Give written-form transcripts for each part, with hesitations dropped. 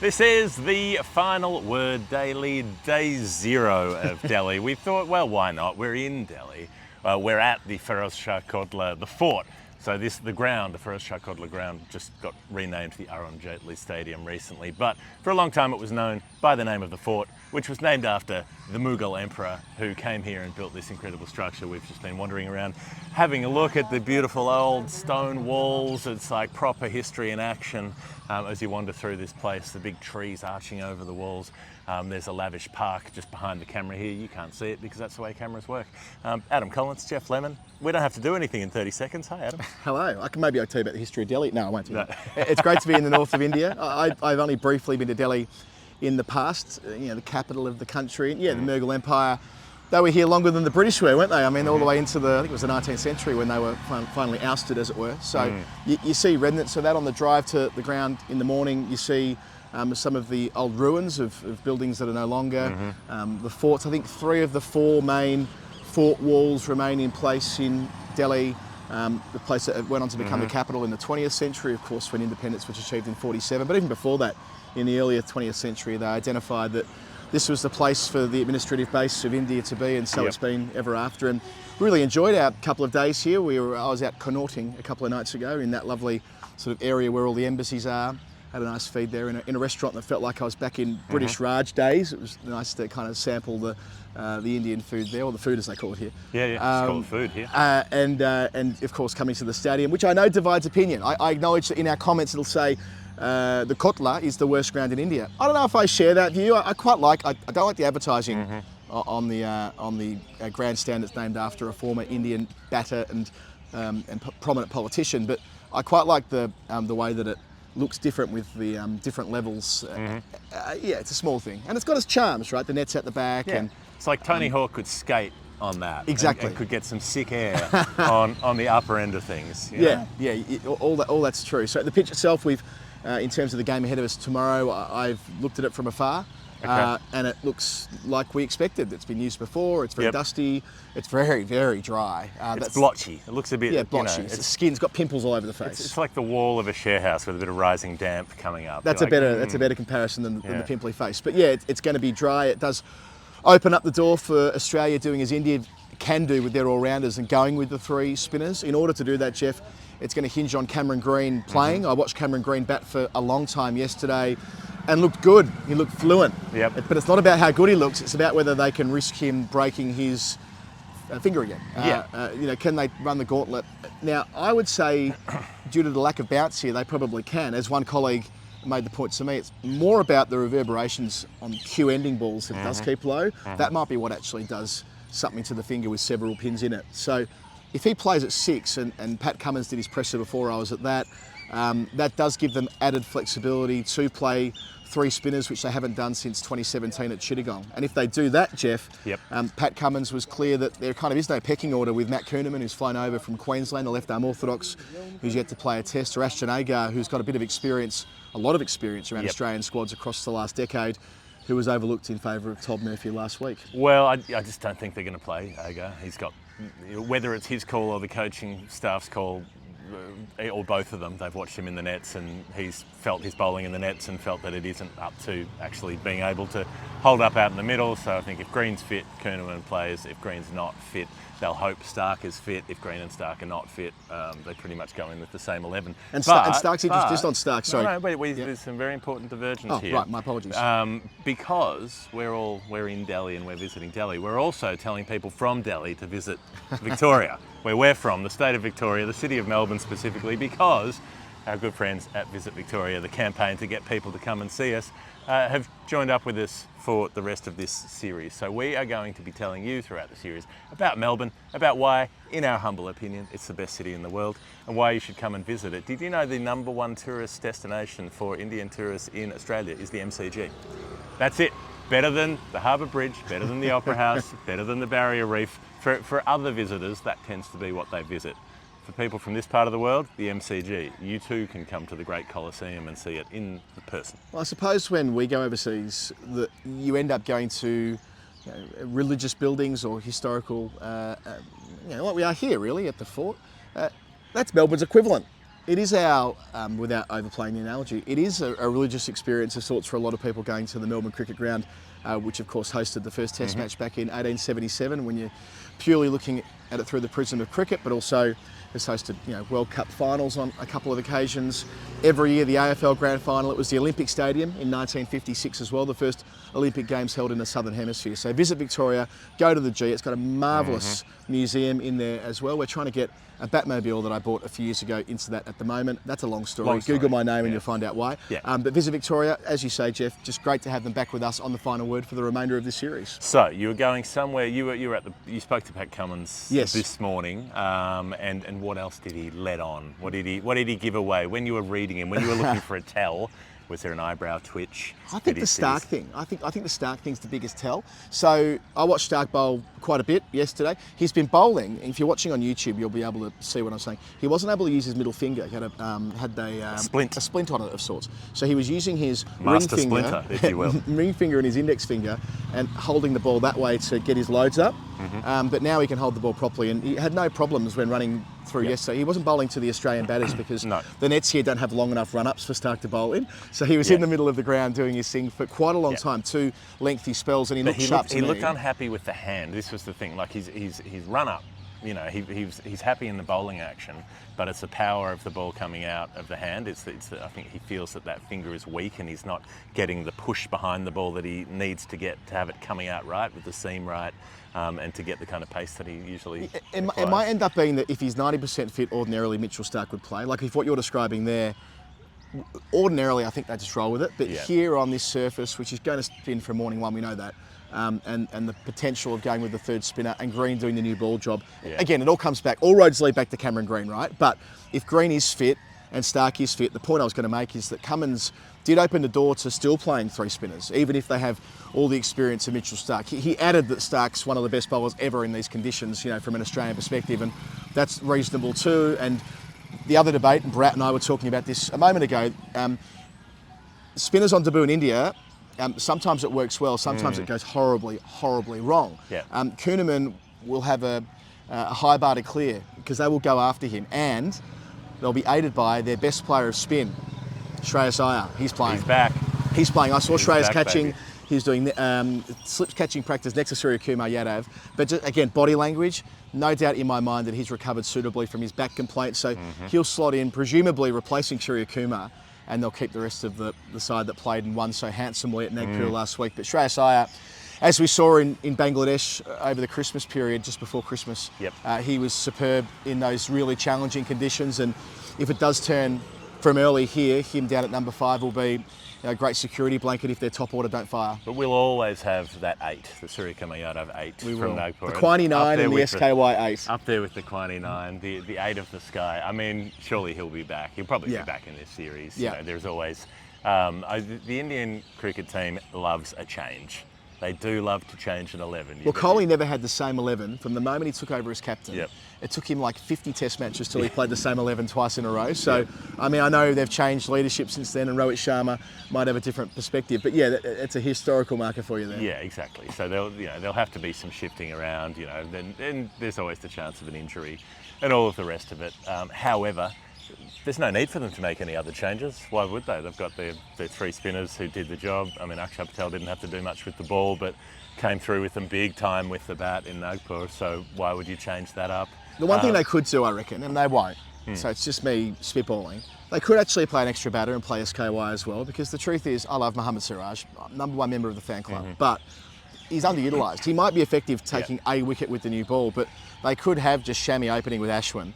This is the Final Word Daily, day 0 of Delhi. We thought, well, why not? We're in Delhi. We're at the Feroz Shah Kotla, the fort. So the Feroz Shah Kotla ground, just got renamed the Arun Jaitley Stadium recently. But for a long time it was known by the name of the fort, which was named after the Mughal emperor who came here and built this incredible structure. We've just been wandering around, having a look at the beautiful old stone walls. It's like proper history in action as you wander through this place. The big trees arching over the walls. There's a lavish park just behind the camera here. You can't see it because that's the way cameras work. Adam Collins, Jeff Lemon. We don't have to do anything in 30 seconds. Hi, Adam. Hello. I'll tell you about the history of Delhi. No, I won't do that. It's great to be in the north of India. I've only briefly been to Delhi in the past, the capital of the country. The Mughal Empire. They were here longer than the British were, weren't they? I mean, all the way into I think it was the 19th century when they were finally ousted, as it were. So you see remnants of that on the drive to the ground in the morning. You see some of the old ruins of buildings that are no longer. The forts, I think 3 of the 4 main fort walls remain in place in Delhi. The place that went on to become the capital in the 20th century, of course, when independence was achieved in 47. But even before that, in the earlier 20th century, they identified that this was the place for the administrative base of India to be, and so it's been ever after. And really enjoyed our couple of days here. I was out connorting a couple of nights ago in that lovely sort of area where all the embassies are. Had a nice feed there in a restaurant that felt like I was back in British Raj days. It was nice to kind of sample the Indian food there, or the food as they call it here. It's called food here. And of course coming to the stadium, which I know divides opinion. I acknowledge that in our comments it'll say the Kotla is the worst ground in India. I don't know if I share that view. I quite like. I don't like the advertising on the grandstand that's named after a former Indian batter and prominent politician. But I quite like the way that it looks different with the different levels. It's a small thing, and it's got its charms, right? The net's at the back, and it's like Tony Hawk could skate on that. Exactly, and could get some sick air on the upper end of things. All that's true. So the pitch itself, we've in terms of the game ahead of us tomorrow, I've looked at it from afar. And it looks like we expected. It's been used before. It's very dusty. It's very, very dry. It's blotchy. It looks a bit blotchy. The skin's got pimples all over the face. It's like the wall of a share house with a bit of rising damp coming up. That's a better comparison than the pimply face. But it's going to be dry. It does open up the door for Australia doing as India can do with their all-rounders and going with the 3 spinners. In order to do that, Jeff, it's going to hinge on Cameron Green playing. I watched Cameron Green bat for a long time yesterday and looked good. He looked fluent. But it's not about how good he looks. It's about whether they can risk him breaking his finger again. Can they run the gauntlet? Now, I would say, due to the lack of bounce here, they probably can. As one colleague made the point to me, it's more about the reverberations on cue ending balls if it does keep low. That might be what actually does something to the finger with several pins in it. So if he plays at 6, and Pat Cummins did his presser before I was at that, that does give them added flexibility to play 3 spinners, which they haven't done since 2017 at Chittagong. And if they do that, Jeff, Pat Cummins was clear that there kind of is no pecking order with Matt Kuhneman, who's flown over from Queensland, the left-arm orthodox, who's yet to play a test, or Ashton Agar, who's got a bit of experience, a lot of experience around Australian squads across the last decade, who was overlooked in favour of Todd Murphy last week. Well, I just don't think they're going to play Agar. He's got, whether it's his call or the coaching staff's call, or both of them, they've watched him in the nets and he's felt his bowling in the nets and felt that it isn't up to actually being able to hold up out in the middle. So I think if Green's fit, Kuhneman plays. If Green's not fit, they'll hope Stark is fit. If Green and Stark are not fit, they pretty much go in with the same 11. And Stark's just on Stark, sorry. No, but there's some very important divergence here. Right, my apologies. Because we're in Delhi and we're visiting Delhi, we're also telling people from Delhi to visit Victoria, where we're from, the state of Victoria, the city of Melbourne specifically, because our good friends at Visit Victoria, the campaign to get people to come and see us, have joined up with us for the rest of this series. So we are going to be telling you throughout the series about Melbourne, about why, in our humble opinion, it's the best city in the world, and why you should come and visit it. Did you know the #1 tourist destination for Indian tourists in Australia is the MCG? That's it. Better than the Harbour Bridge, better than the Opera House, better than the Barrier Reef. For other visitors, that tends to be what they visit. For people from this part of the world, the MCG. You too can come to the Great Colosseum and see it in person. Well, I suppose when we go overseas, you end up going to religious buildings or historical, like we are here really at the fort. That's Melbourne's equivalent. It is our, without overplaying the analogy, it is a religious experience of sorts for a lot of people going to the Melbourne Cricket Ground, which of course hosted the first Test match back in 1877, when you're purely looking at it through the prism of cricket, but also has hosted World Cup finals on a couple of occasions. Every year the AFL Grand Final, it was the Olympic Stadium in 1956 as well, the first Olympic Games held in the Southern Hemisphere. So visit Victoria, go to the G, it's got a marvellous museum in there as well. We're trying to get a Batmobile that I bought a few years ago into that at the moment. That's a long story. Google my name and you'll find out why. Yeah. But visit Victoria, as you say, Jeff, just great to have them back with us on the final word for the remainder of this series. So you were going somewhere. You were at you spoke to Pat Cummins Yes. this morning, and what else did he let on? What did he give away when you were reading him? When you were looking for a tell, was there an eyebrow twitch? I think the Stark thing. I think the Stark thing's the biggest tell. So I watched Stark bowl quite a bit yesterday. He's been bowling. If you're watching on YouTube, you'll be able to see what I'm saying. He wasn't able to use his middle finger. He had a splint on it of sorts. So he was using his Master ring finger, splinter, if you will, ring finger and his index finger, and holding the ball that way to get his loads up. But now he can hold the ball properly, and he had no problems when running through yesterday. He wasn't bowling to the Australian batters because the nets here don't have long enough run-ups for Stark to bowl in. So he was in the middle of the ground doing his thing for quite a long time, 2 lengthy spells, and he looked sharp to me. He looked unhappy with the hand. This was the thing. Like his run-up, he's happy in the bowling action, but it's the power of the ball coming out of the hand. I think he feels that finger is weak and he's not getting the push behind the ball that he needs to get to have it coming out right with the seam right. And to get the kind of pace that he usually It might end up being that if he's 90% fit, ordinarily Mitchell Stark would play. Like if what you're describing there, ordinarily I think they just roll with it. But here on this surface, which is going to spin for morning one, we know that, and the potential of going with the third spinner and Green doing the new ball job. Again, it all comes back, all roads lead back to Cameron Green, right? But if Green is fit and Stark is fit, the point I was going to make is that Cummins did open the door to still playing 3 spinners, even if they have all the experience of Mitchell Stark. He added that Stark's one of the best bowlers ever in these conditions, from an Australian perspective, and that's reasonable too. And the other debate, and Brat and I were talking about this a moment ago, spinners on debut in India, sometimes it works well, sometimes it goes horribly, horribly wrong. Kuhnemann will have a high bar to clear because they will go after him, and they'll be aided by their best player of spin, Shreyas Iyer. He's playing. He's back. He's playing. I saw Shreyas catching. Baby. He's doing slips catching practice next to Suryakumar Yadav. But just, again, body language, no doubt in my mind that he's recovered suitably from his back complaint. So he'll slot in, presumably replacing Suryakumar, and they'll keep the rest of the side that played and won so handsomely at Nagpur last week. But Shreyas Iyer, as we saw in Bangladesh over the Christmas period, just before Christmas, he was superb in those really challenging conditions. And if it does turn from early here, him down at number 5 will be a great security blanket if their top order don't fire. But we'll always have that 8, the Suryakumar Yadav 8 from Nagpur. The Quiney 9 and the SKY 8. Up there with the Quiney 9, the 8 of the sky. I mean, surely he'll be back. He'll probably be back in this series. There's always... the Indian cricket team loves a change. They do love to change an 11. Well, Kohli never had the same 11 from the moment he took over as captain. It took him like 50 test matches till he played the same 11 twice in a row. So, I mean, I know they've changed leadership since then, and Rohit Sharma might have a different perspective. But yeah, it's a historical marker for you there. Yeah, exactly. So there'll have to be some shifting around. Then there's always the chance of an injury, and all of the rest of it. However, there's no need for them to make any other changes. Why would they? They've got their 3 spinners who did the job. I mean, Akshar Patel didn't have to do much with the ball, but came through with them big time with the bat in Nagpur. So why would you change that up? The one thing they could do, I reckon, and they won't, so it's just me spitballing, they could actually play an extra batter and play SKY as well, because the truth is, I love Mohammad Siraj, number 1 member of the fan club, but he's underutilised. He might be effective taking a wicket with the new ball, but they could have just Shami opening with Ashwin,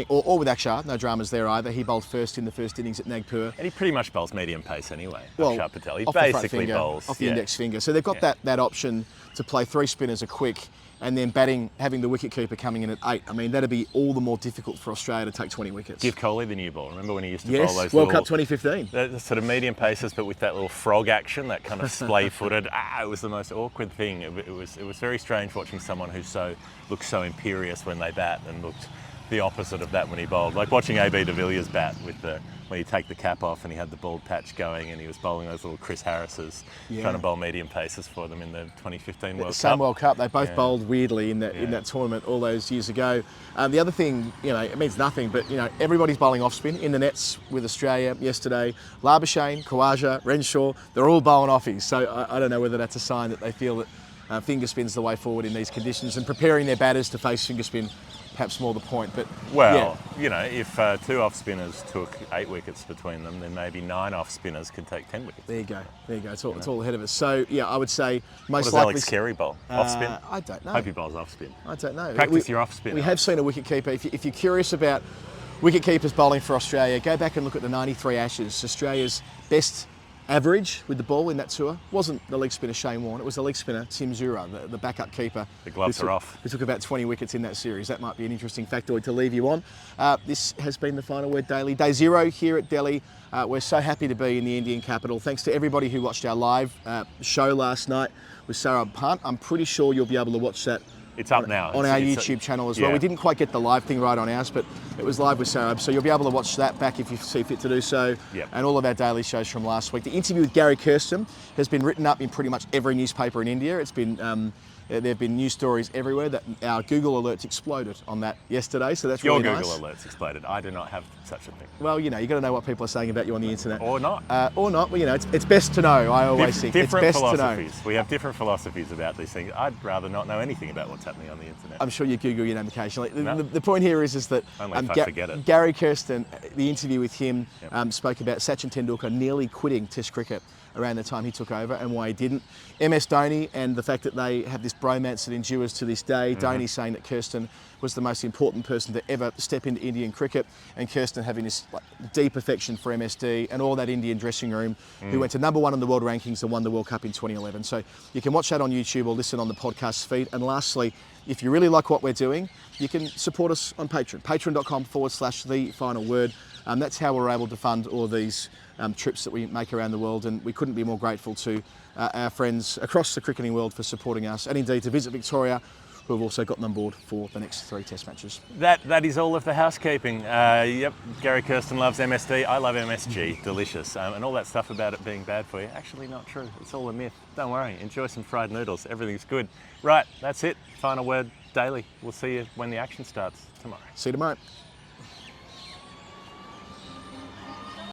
or with Akshar. No dramas there either. He bowled first in the first innings at Nagpur. And he pretty much bowls medium pace anyway, well, Akshar Patel. He off basically bowls off the index finger. So they've got that option to play 3 spinners a quick, and then batting, having the wicketkeeper coming in at 8. I mean, that'd be all the more difficult for Australia to take 20 wickets. Give Kohli the new ball. Remember when he used to bowl those World Cup 2015. The sort of medium paces, but with that little frog action, that kind of splay-footed. It was the most awkward thing. It was very strange watching someone who looked so imperious when they bat and looked the opposite of that when he bowled. Like watching AB de Villiers bat with the where you take the cap off and he had the bald patch going and he was bowling those little Chris Harrises, Yeah. trying to bowl medium paces for them in the 2015 World Same Cup. World Cup, they both Yeah. bowled weirdly in that tournament all those years ago. The other thing, it means nothing, but everybody's bowling off spin in the nets with Australia yesterday. Labuschagne, Khawaja, Renshaw, they're all bowling offies. So I don't know whether that's a sign that they feel that finger spin's the way forward in these conditions, and preparing their batters to face finger spin, perhaps more the point. But well, if 2 off spinners took 8 wickets between them, then maybe 9 off spinners could take 10 wickets. There you go. It's all ahead of us. So I would say most What does likely. Alex Carey bowl? Off spin? I don't know. Hope he bowls off spin. I don't know. Practice your off spin. We have seen a wicket keeper. If you're curious about wicket keepers bowling for Australia, go back and look at the 93 Ashes. Australia's best average with the ball in that tour wasn't the leg spinner Shane Warne, it was the leg spinner Tim Zura, the backup keeper. The gloves are off. Who took about 20 wickets in that series. That might be an interesting factoid to leave you on. This has been the Final Word Daily. Day 0 here at Delhi. We're so happy to be in the Indian capital. Thanks to everybody who watched our live show last night with Saurabh Pant. I'm pretty sure you'll be able to watch that. It's up now. On our YouTube channel as well. We didn't quite get the live thing right on ours, but it was live with Saurabh, so you'll be able to watch that back if you see fit to do so. Yep. And all of our daily shows from last week. The interview with Gary Kirsten has been written up in pretty much every newspaper in India. It's been there have been news stories everywhere. That our Google alerts exploded on that yesterday, so that's Your really Google nice. alerts exploded. I do not have such a thing. Well, you got to know what people are saying about you on the internet. Or not. Or not. Well, it's best to know. I always think it's Different best philosophies. to know. We have different philosophies about these things. I'd rather not know anything about what's happening on the internet. I'm sure you Google your name occasionally. No. The point here is that Only if I forget it. Gary Kirsten, the interview with him, spoke about Sachin Tendulkar nearly quitting Test cricket around the time he took over and why he didn't. MS Dhoni and the fact that they have this bromance that endures to this day. Dhoni saying that Kirsten was the most important person to ever step into Indian cricket, and Kirsten having this deep affection for MSD and all that Indian dressing room, who went to #1 in the world rankings and won the World Cup in 2011. So you can watch that on YouTube or listen on the podcast feed. And lastly, if you really like what we're doing, you can support us on Patreon, patreon.com/The Final Word. That's how we're able to fund all of these trips that we make around the world, and we couldn't be more grateful to our friends across the cricketing world for supporting us, and indeed to Visit Victoria, who have also gotten on board for the next 3 Test matches. That is all of the housekeeping. Gary Kirsten loves MSD. I love MSG. Delicious. And all that stuff about it being bad for you, actually not true. It's all a myth. Don't worry. Enjoy some fried noodles. Everything's good. Right, that's it. Final Word Daily. We'll see you when the action starts tomorrow. See you tomorrow.